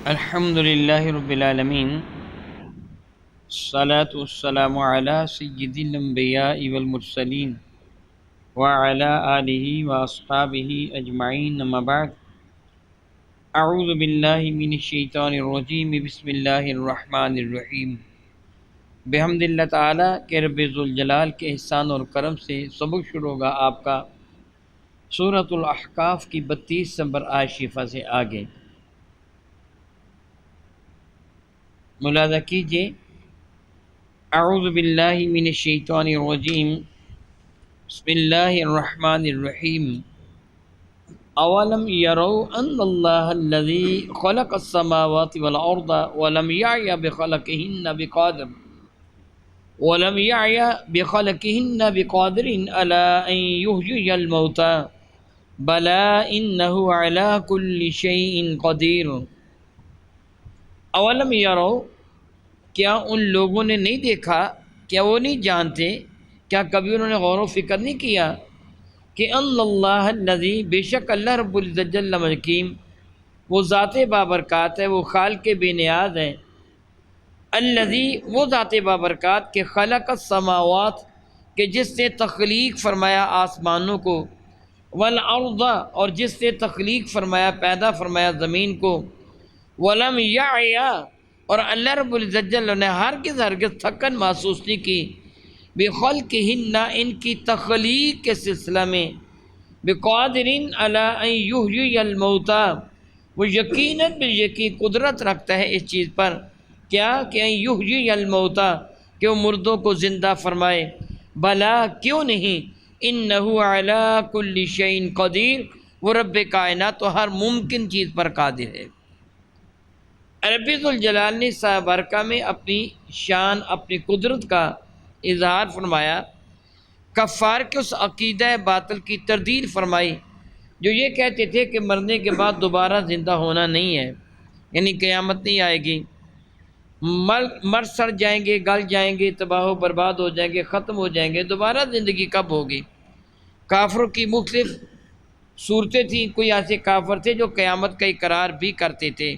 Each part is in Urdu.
الحمد للہ رب العالمین، الصلاۃ والسلام علی سید الانبیاء والمرسلین وعلی آلہ واصحابہ اجمعین، اما بعد۔ اعوذ باللہ من الشیطان الرجیم، بسم اللہ الرحمن الرحیم۔ بحمد اللہ تعالیٰ کے رب ذوالجلال کے احسان اور کرم سے سبق شروع ہوگا آپ کا سورۃ الاحقاف کی 32 نمبر آیت شفا سے آگے۔ ملاحظہ کیجیے، اعوذ باللہ من الشیطان الرجیم، بسم اللہ الرحمن الرحیم۔ اولم یروا ان اللہ الذی خلق السماوات والارض ولم یعی بخلقہن علی ان یحیی الموتى بلی انہ علی کل شیء قدیر۔ اولم یروا، کیا ان لوگوں نے نہیں دیکھا، کیا وہ نہیں جانتے، کیا کبھی انہوں نے غور و فکر نہیں کیا کہ ان اللہ الذی، بے شک اللہ رب العزت جل حکیم، وہ ذات بابرکات ہے، وہ خالق بے نیاز ہے۔ الذی، وہ ذات بابرکات کہ خلق السماوات، کہ جس نے تخلیق فرمایا آسمانوں کو، والارض، اور جس نے تخلیق فرمایا پیدا فرمایا زمین کو، ولم یعی، اور اللہ رب العزت جل نے ہرگز تھکن محسوس نہیں کی، بخلقہن، ان کی تخلیق کے سلسلہ میں، بقادر علی ان یحیی الموتى، وہ یقیناً بالیقین قدرت رکھتا ہے اس چیز پر، کیا کہ ان یحیی الموتى، کہ وہ مردوں کو زندہ فرمائے، بلا، کیوں نہیں، انہ علی کل شیء قدیر، وہ رب کائنات تو ہر ممکن چیز پر قادر ہے۔ رب ذوالجلال نے سایہ برکہ میں اپنی شان، اپنی قدرت کا اظہار فرمایا، کفار کے اس عقیدہ باطل کی تردید فرمائی جو یہ کہتے تھے کہ مرنے کے بعد دوبارہ زندہ ہونا نہیں ہے، یعنی قیامت نہیں آئے گی، مر سڑ جائیں گے، گل جائیں گے، تباہ و برباد ہو جائیں گے، ختم ہو جائیں گے، دوبارہ زندگی کب ہوگی۔ کافروں کی مختلف صورتیں تھیں، کوئی ایسے کافر تھے جو قیامت کا اقرار بھی کرتے تھے،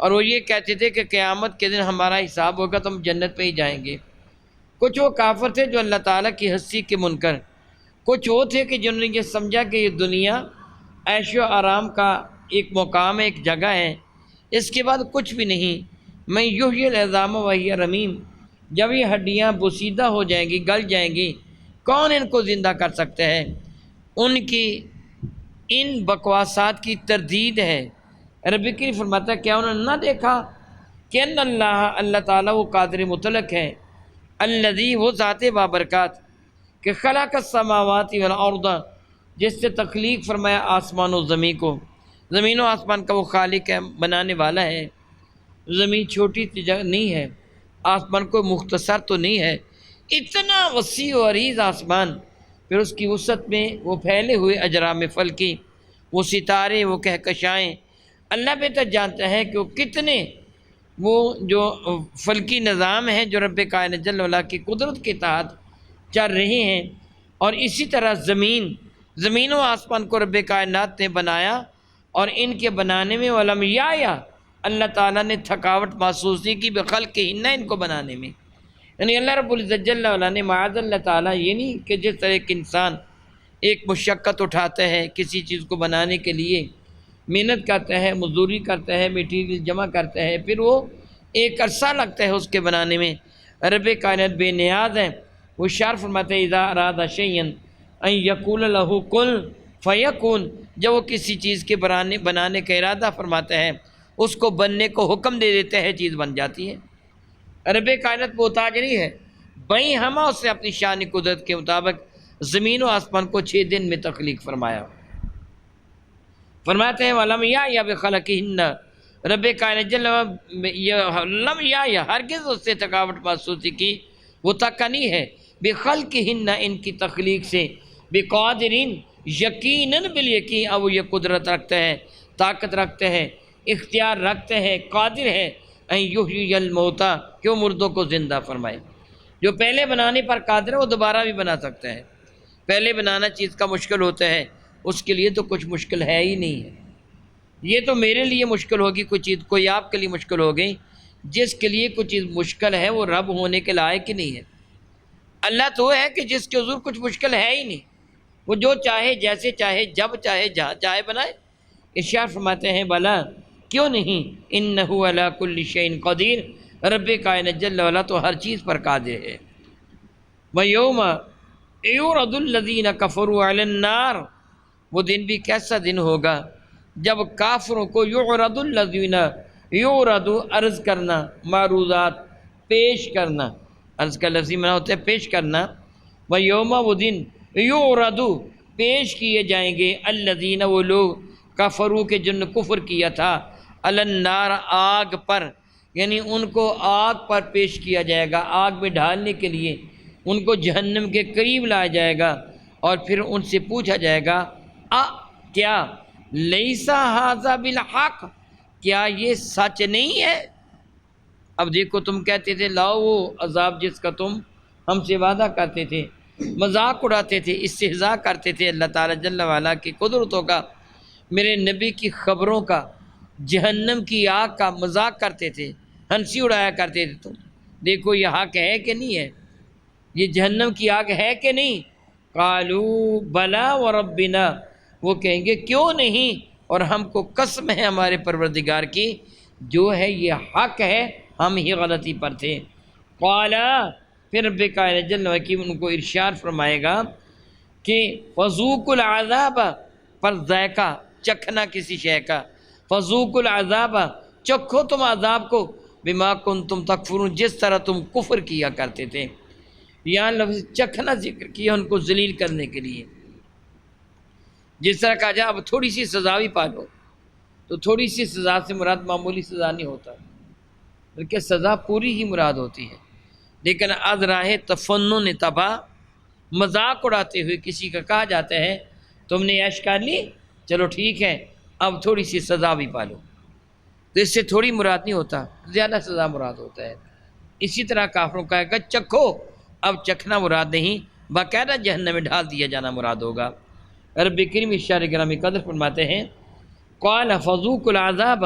اور وہ یہ کہتے تھے کہ قیامت کے دن ہمارا حساب ہوگا تو ہم جنت میں ہی جائیں گے۔ کچھ وہ کافر تھے جو اللہ تعالیٰ کی ہستی کے منکر، کچھ وہ تھے کہ جنہوں نے یہ سمجھا کہ یہ دنیا عیش و آرام کا ایک مقام ہے، ایک جگہ ہے، اس کے بعد کچھ بھی نہیں۔ من یحیی العظام وہی رمیم، جب یہ ہڈیاں بوسیدہ ہو جائیں گی، گل جائیں گی، کون ان کو زندہ کر سکتا ہے؟ ان کی ان بکواسات کی تردید ہے۔ رب کریم فرماتا ہے کیا انہوں نے نہ دیکھا کہ ان اللہ تعالیٰ وہ قادر مطلق ہے، الذی، وہ ذات بابرکات کہ خلق السماوات والارض، جس سے تخلیق فرمایا آسمان و زمین کو، زمین و آسمان کا وہ خالق ہے، بنانے والا ہے۔ زمین چھوٹی سی جگہ نہیں ہے، آسمان کوئی مختصر تو نہیں ہے، اتنا وسیع و عریض آسمان، پھر اس کی وسعت میں وہ پھیلے ہوئے اجرام فلکی، وہ ستارے، وہ کہکشائیں، اللہ بہتر جانتا ہے کہ وہ کتنے وہ جو فلکی نظام ہیں جو رب کائنات جل وعلا کی قدرت کے تحت چل رہے ہیں۔ اور اسی طرح زمین و آسمان کو رب کائنات نے بنایا، اور ان کے بنانے میں ولم یعی، اللہ تعالیٰ نے تھکاوٹ محسوس نہیں کی، بخلقہن، ان کو بنانے میں، یعنی اللہ رب العزت جل وعلا نے معاذ اللہ تعالیٰ، یہ نہیں کہ جس طرح ایک انسان ایک مشقت اٹھاتا ہے کسی چیز کو بنانے کے لیے، محنت کرتا ہے، مزدوری کرتا ہے، میٹیریل جمع کرتا ہے، پھر وہ ایک عرصہ لگتا ہے اس کے بنانے میں۔ رب کائنات بے نیاز ہے، وہ اشارہ فرماتے ہیں اذا اراد شیئا ان یقول له کن فیکون، جب وہ کسی چیز کے بنانے کا ارادہ فرماتا ہے، اس کو بننے کو حکم دے دیتا ہے، چیز بن جاتی ہے۔ رب کائنات محتاج نہیں ہے، بھئی ہم اس نے اپنی شان قدرت کے مطابق زمین و آسمان کو 6 دن میں تخلیق فرمایا۔ فرماتے ہیں وَلَمْ یَعْیَ بِخَلَقِهِنَّ، رب کائنات جل لم یعی، ہرگز اس سے تھکاوٹ محسوس کی، وہ تھکا نہیں ہے، بِخَلْقِهِنَّ، ان کی تخلیق سے، بِقَادِرٍ، یقیناً بالیقین، اب وہ یہ قدرت رکھتا ہے، طاقت رکھتا ہے، اختیار رکھتا ہے، قادر ہے، ان یحیی الموتى، کہ وہ مردوں کو زندہ فرمائے۔ جو پہلے بنانے پر قادر ہے وہ دوبارہ بھی بنا سکتا ہے، پہلے بنانا چیز کا مشکل ہوتا ہے، اس کے لیے تو کچھ مشکل ہے ہی نہیں ہے، یہ تو میرے لیے مشکل ہوگی کوئی چیز، کوئی آپ کے لیے مشکل ہو گئی۔ جس کے لیے کوئی چیز مشکل ہے وہ رب ہونے کے لائق ہی نہیں ہے۔ اللہ تو ہے کہ جس کے حضور کچھ مشکل ہے ہی نہیں، وہ جو چاہے جیسے چاہے جب چاہے جہاں چاہے بنائے۔ ارشاد فرماتے ہیں بلا کیوں نہیں، انہ علی کل شیء قدیر، رب کائنات جل وعلا تو ہر چیز پر قادر ہے۔ ویوم یعرض الذین کفروا علی النار، وہ دن بھی کیسا دن ہوگا جب کافروں کو یعرض الذین، یعرض عرض کرنا، معروضات پیش کرنا، عرض کا لفظی معنی ہوتا ہے پیش کرنا۔ ویوم وہ دن یعرض پیش کیے جائیں گے الذین وہ لوگ کفروا کے جن نے کفر کیا تھا، علی النار آگ پر، یعنی ان کو آگ پر پیش کیا جائے گا، آگ میں ڈالنے کے لیے ان کو جہنم کے قریب لایا جائے گا، اور پھر ان سے پوچھا جائے گا کیا لیسا ھذا بالحق، کیا یہ سچ نہیں ہے؟ اب دیکھو تم کہتے تھے لاؤ وہ عذاب جس کا تم ہم سے وعدہ کرتے تھے، مذاق اڑاتے تھے، استہزاء کرتے تھے اللہ تعالیٰ جل وعلا کی قدرتوں کا، میرے نبی کی خبروں کا، جہنم کی آگ کا مذاق کرتے تھے، ہنسی اڑایا کرتے تھے۔ تم دیکھو یہ حق ہے کہ نہیں ہے، یہ جہنم کی آگ ہے کہ نہیں؟ قالوا بلا وربنا، وہ کہیں گے کیوں نہیں، اور ہم کو قسم ہے ہمارے پروردگار کی جو ہے یہ حق ہے، ہم ہی غلطی پر تھے۔ قالا، پھر رب کائنات جل وعلا ان کو ارشاد فرمائے گا کہ فذوقوا العذاب، پر ذائقہ چکھنا کسی شے کا، فذوقوا العذاب چکھو تم عذاب کو، بما کنتم تکفرون جس طرح تم کفر کیا کرتے تھے۔ یہاں لفظ چکھنا ذکر کیا ان کو ذلیل کرنے کے لیے، جس طرح کہا جائے اب تھوڑی سی سزا بھی پالو، تو تھوڑی سی سزا سے مراد معمولی سزا نہیں ہوتا، بلکہ سزا پوری ہی مراد ہوتی ہے۔ لیکن از راہ تفنن تباہ، مذاق اڑاتے ہوئے کسی کا کہا جاتا ہے تم نے عیش کر لی، چلو ٹھیک ہے اب تھوڑی سی سزا بھی پالو، تو اس سے تھوڑی مراد نہیں ہوتا، زیادہ سزا مراد ہوتا ہے۔ اسی طرح کافروں کا کہ چکھو، اب چکھنا مراد نہیں، باقاعدہ جہنم میں ڈال دیا جانا مراد ہوگا۔ رب کریم ارشاد گرامی قدر فرماتے ہیں قال فذوقوا العذاب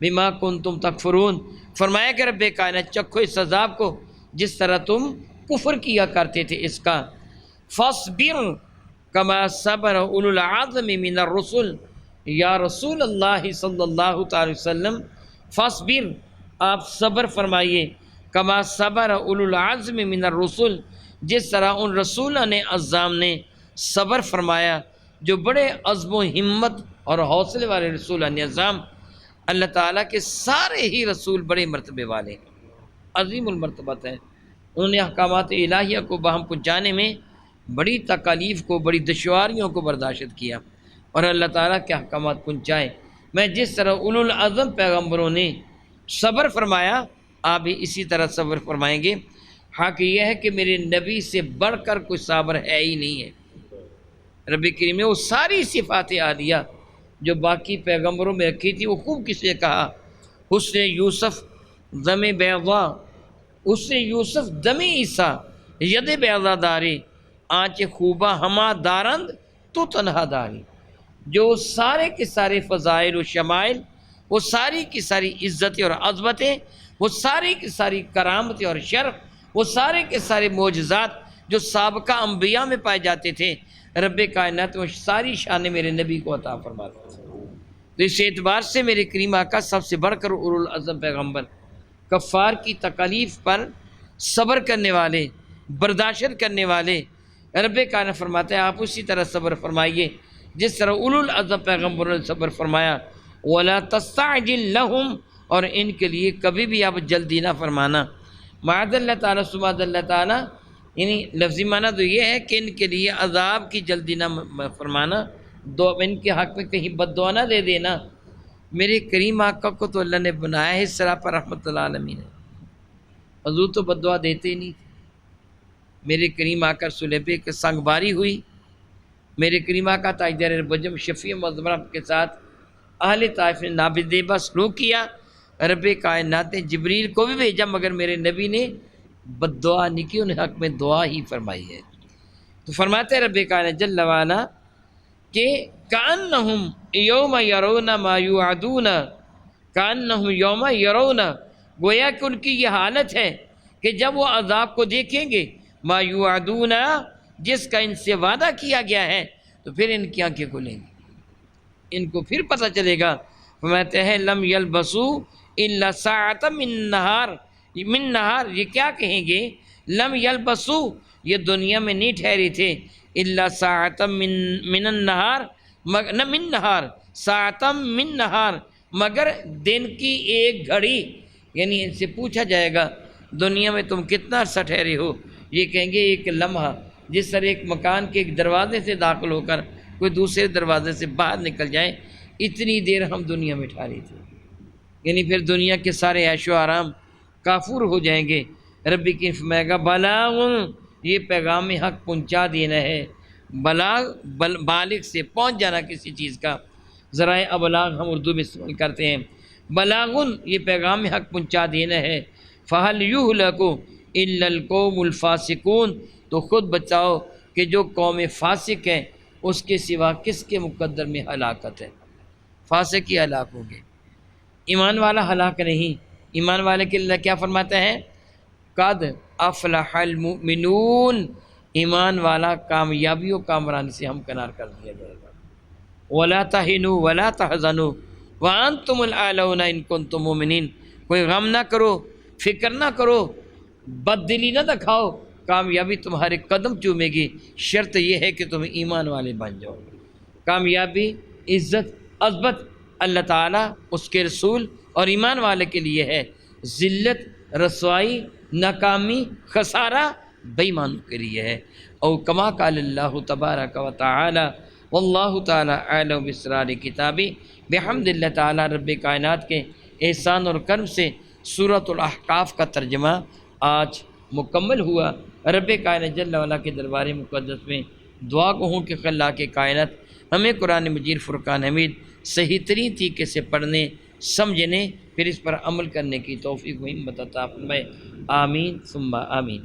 بما کنتم تکفرون، فرمایا کہ رب کائنات چکھو اس عذاب کو جس طرح تم کفر کیا کرتے تھے اس کا۔ فاصبر کما صبر اولو العزم من الرسل، یا رسول اللہ صلی اللہ تعالی وسلم فاصبر، آپ صبر فرمائیے، کما صبر اولو العزم من الرسل، جس طرح ان رسولوں نے عزام نے صبر فرمایا، جو بڑے عزم و ہمت اور حوصلے والے رسول عزام۔ اللہ تعالیٰ کے سارے ہی رسول بڑے مرتبے والے ہیں، عظیم المرتبت ہیں، انہوں نے احکامات الہیہ کو باہم پہنچانے میں بڑی تکالیف کو، بڑی دشواریوں کو برداشت کیا، اور اللہ تعالیٰ کے احکامات پہنچائے۔ میں جس طرح اولو العزم پیغمبروں نے صبر فرمایا، آپ بھی اسی طرح صبر فرمائیں گے۔ حق یہ ہے کہ میرے نبی سے بڑھ کر کوئی صابر ہے ہی نہیں ہے۔ رب کریم نے وہ ساری صفات عالیہ جو باقی پیغمبروں میں رکھی تھی وہ خوب کس نے کہا، حسن یوسف دم بیضا، حسن یوسف دم عیسیٰ ید بیضا داری، آنچ خوبہ ہما دارند تو تنہا داری، جو سارے کے سارے فضائل و شمائل، وہ ساری کی ساری عزتیں اور عظمتیں، وہ ساری کی ساری کرامتیں اور شرف، وہ سارے کے سارے معجزات جو سابقہ انبیاء میں پائے جاتے تھے، رب کائنات وہ ساری شان میرے نبی کو عطا فرماتے تھے۔ تو اس اعتبار سے میرے کریم آقا سب سے بڑھ کر اولو العزم پیغمبر، کفار کی تکالیف پر صبر کرنے والے، برداشت کرنے والے، رب کائنات فرماتے ہیں آپ اسی طرح صبر فرمائیے جس طرح اولو العزم پیغمبروں نے صبر فرمایا۔ وَلَا تَسْتَعْجِلْ لَهُمْ، اور ان کے لیے کبھی بھی آپ جلدی نہ فرمانا۔ معاذ اللہ تعالیٰ سبحان اللہ تعالیٰ، یعنی لفظی معنی تو یہ ہے کہ ان کے لیے عذاب کی جلدی نہ فرمانا، ان کے حق میں کہیں بد دعا نہ دے دینا۔ میرے کریم آقا کو تو اللہ نے بنایا ہے اس طرح پر رحمت اللہ عالمین ہے، حضور تو بد دعا دیتے ہی نہیں تھے۔ میرے کریم آقا سلیبے کے سنگ باری ہوئی، میرے کریم آقا تاجدار بجم شفیع مظمرہ کے ساتھ اہل طائف نے نابدیبہ سلوک کیا، رب کائنات نے جبریل کو بھی بھیجا، مگر میرے نبی نے بد دعا نہیں کی، انہیں حق میں دعا ہی فرمائی ہے۔ تو فرماتے ہیں رب کائنات جل وعلا کہ کأنہم یوم یرون ما یوعدون، کأنہم یوم یرون، گویا کہ ان کی یہ حالت ہے کہ جب وہ عذاب کو دیکھیں گے، ما یوعدون، جس کا ان سے وعدہ کیا گیا ہے، تو پھر ان کی آنکھیں کھلیں گی، ان کو پھر پتہ چلے گا۔ فرماتے ہیں لم یلبسوا الا ساعۃ من نہار، یہ کیا کہیں گے؟ لم یلبسوا، یہ دنیا میں نہیں ٹھہرے تھے، الا ساعۃ من النہار، نہ من نہار، ساعۃ من نہار، مگر دن کی ایک گھڑی۔ یعنی ان سے پوچھا جائے گا دنیا میں تم کتنا عرصہ ٹھہرے ہو؟ یہ کہیں گے ایک لمحہ، جس طرح ایک مکان کے ایک دروازے سے داخل ہو کر کوئی دوسرے دروازے سے باہر نکل جائے، اتنی دیر ہم دنیا میں ٹھہرے تھے۔ یعنی پھر دنیا کے سارے عیش و آرام کافور ہو جائیں گے۔ ربی کی فرمائے گا بلاغ، یہ پیغام حق پہنچا دینا ہے، بلاغ بالغ سے پہنچ جانا کسی چیز کا، ذرائع ابلاغ ہم اردو میں استعمال کرتے ہیں۔ بلاغن، یہ پیغام حق پہنچا دینا ہے۔ فہل یہلک الا القوم الفاسقون، تو خود بچاؤ کہ جو قوم فاسق ہے اس کے سوا کس کے مقدر میں ہلاکت ہے؟ فاسق ہی ہلاک ہو گئے، ایمان والا ہلاک نہیں۔ ایمان والے کے اللہ کیا فرماتا ہے؟ قد افلح المؤمنون، ایمان والا کامیابی و کامرانی سے ہمکنار کر دیا جائے گا۔ ولا تہنوا ولا تحزنوا وانتم الاعلون ان کنتم مؤمنین، کوئی غم نہ کرو، فکر نہ کرو، بد دلی نہ دکھاؤ، کامیابی تمہارے قدم چومے گی، شرط یہ ہے کہ تم ایمان والے بن جاؤ۔ کامیابی، عزت، عظمت اللہ تعالیٰ، اس کے رسول اور ایمان والے کے لیے ہے، ذلت، رسوائی، ناکامی، خسارہ بے ایمانوں کے لیے ہے۔ او کما قال اللہ تبارک و تعالی، واللہ تعالی اعلم باسرار کتابی، بحمد اللہ تعالیٰ رب کائنات کے احسان اور کرم سے سورۃ الاحقاف کا ترجمہ آج مکمل ہوا۔ رب کائنات جل وعلا کے دربار مقدس میں دعا کو ہوں کہ خلاق کائنات ہمیں قرآن مجید فرقان حمید صحیح ترین طریقے سے پڑھنے، سمجھنے، پھر اس پر عمل کرنے کی توفیق و ہمت عطا فرمائے۔ آمین ثم آمین۔